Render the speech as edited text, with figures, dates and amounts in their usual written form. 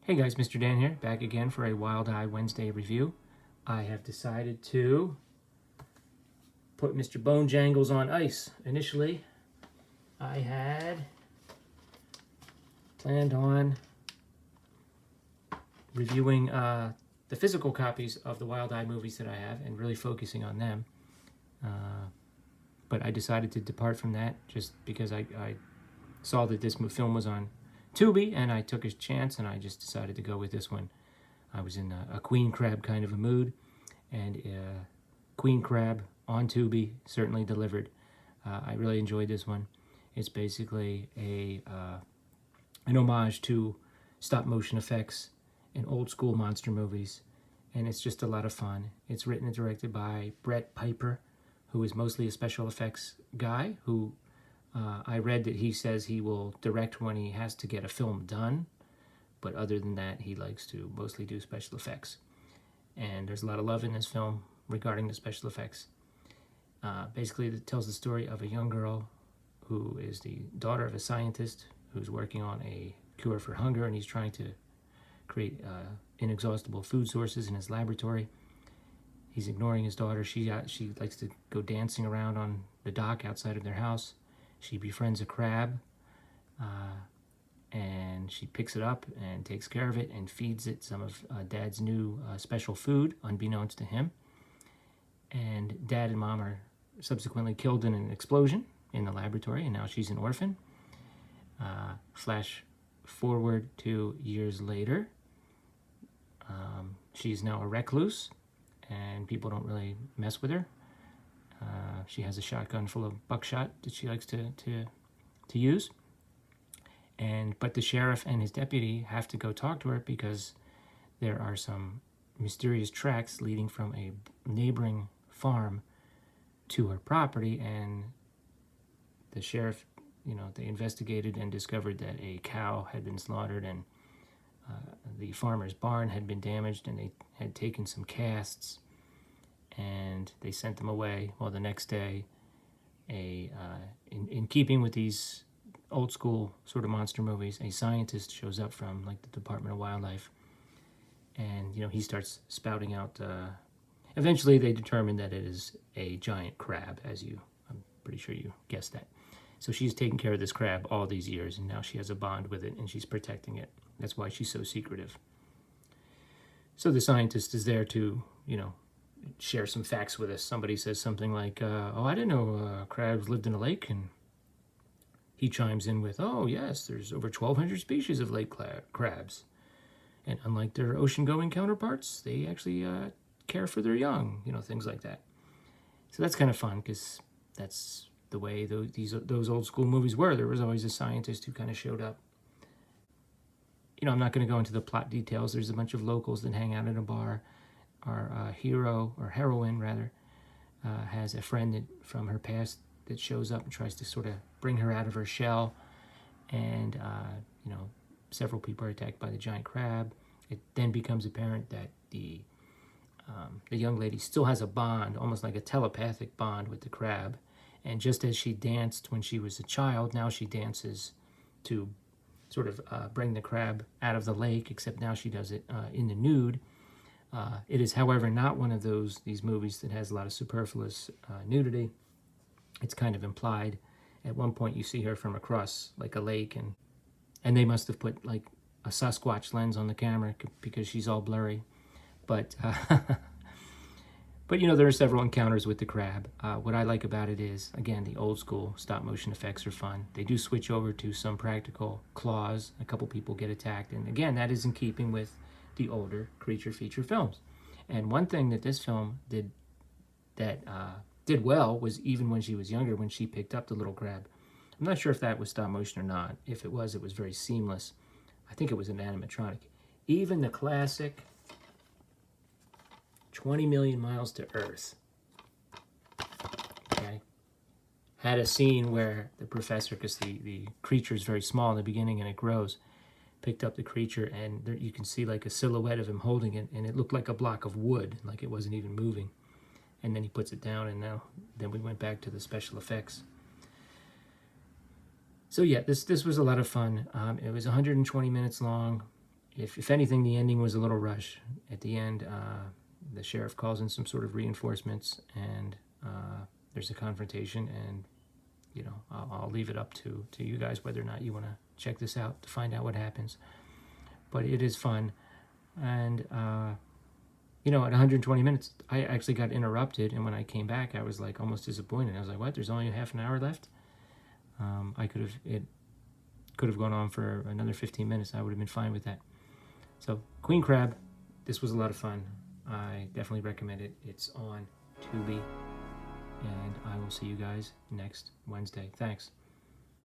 Hey guys, Mr. Dan here, back again for a Wild Eye Wednesday review. I have decided to put Mr. Bone Jangles on ice. Initially, I had planned on reviewing the physical copies of the Wild Eye movies that I have and really focusing on them. But I decided to depart from that just because I saw that this film was on Tubi, and I took a chance, and I just decided to go with this one. I was in a Queen Crab kind of a mood, and Queen Crab on Tubi certainly delivered. I really enjoyed this one. It's basically an homage to stop-motion effects and old-school monster movies, and it's just a lot of fun. It's written and directed by Brett Piper, who is mostly a special effects guy, who I read that he says he will direct when he has to get a film done, but other than that, he likes to mostly do special effects. And there's a lot of love in this film regarding the special effects. Basically, it tells the story of a young girl who is the daughter of a scientist who's working on a cure for hunger, and he's trying to create inexhaustible food sources in his laboratory. He's ignoring his daughter. She likes to go dancing around on the dock outside of their house. She befriends a crab, and she picks it up and takes care of it and feeds it some of Dad's new special food, unbeknownst to him. And Dad and Mom are subsequently killed in an explosion in the laboratory, and now she's an orphan. Flash forward 2 years later. She's now a recluse, and people don't really mess with her. She has a shotgun full of buckshot that she likes to use. But the sheriff and his deputy have to go talk to her because there are some mysterious tracks leading from a neighboring farm to her property, and the sheriff, they investigated and discovered that a cow had been slaughtered, and the farmer's barn had been damaged, and they had taken some casts and they sent them away. Well, the next day, in keeping with these old school sort of monster movies, a scientist shows up from like the Department of Wildlife, and he starts spouting out. Eventually, they determine that it is a giant crab, I'm pretty sure you guessed that. So she's taken care of this crab all these years, and now she has a bond with it, and she's protecting it. That's why she's so secretive. So the scientist is there to, share some facts with us. Somebody says something like, oh, I didn't know crabs lived in a lake, and he chimes in with, oh, yes, there's over 1,200 species of lake crabs. And unlike their ocean-going counterparts, they actually care for their young, things like that. So that's kind of fun, because that's the way those old-school movies were. There was always a scientist who kind of showed up. I'm not going to go into the plot details. There's a bunch of locals that hang out in a bar. Our hero, or heroine rather, has a friend from her past that shows up and tries to sort of bring her out of her shell. And, several people are attacked by the giant crab. It then becomes apparent that the young lady still has a bond, almost like a telepathic bond with the crab. And just as she danced when she was a child, now she dances to sort of bring the crab out of the lake, except now she does it in the nude. It is, however, not one of these movies that has a lot of superfluous nudity. It's kind of implied. At one point, you see her from across like a lake, and they must have put like a Sasquatch lens on the camera because she's all blurry. But there are several encounters with the crab. What I like about it is, again, the old school stop motion effects are fun. They do switch over to some practical claws. A couple people get attacked, and again, that is in keeping with the older creature feature films. And one thing that this film did well was, even when she was younger, when she picked up the little crab. I'm not sure if that was stop motion or not. If it was very seamless. I think it was an animatronic. Even the classic 20 Million Miles to Earth, okay, had a scene where the professor, because the creature is very small in the beginning and it grows, picked up the creature, and there you can see like a silhouette of him holding it, and it looked like a block of wood, like it wasn't even moving. And then he puts it down, and then we went back to the special effects. So yeah, this was a lot of fun. It was 120 minutes long. if anything, the ending was a little rush. At the end, the sheriff calls in some sort of reinforcements, and there's a confrontation. And I'll leave it up to you guys whether or not you want to check this out to find out what happens. But it is fun, and at 120 minutes, I actually got interrupted, and when I came back, I was like almost disappointed. I was like, "What? There's only half an hour left." It could have gone on for another 15 minutes. I would have been fine with that. So, Queen Crab, this was a lot of fun. I definitely recommend it. It's on Tubi, and I will see you guys next Wednesday. Thanks.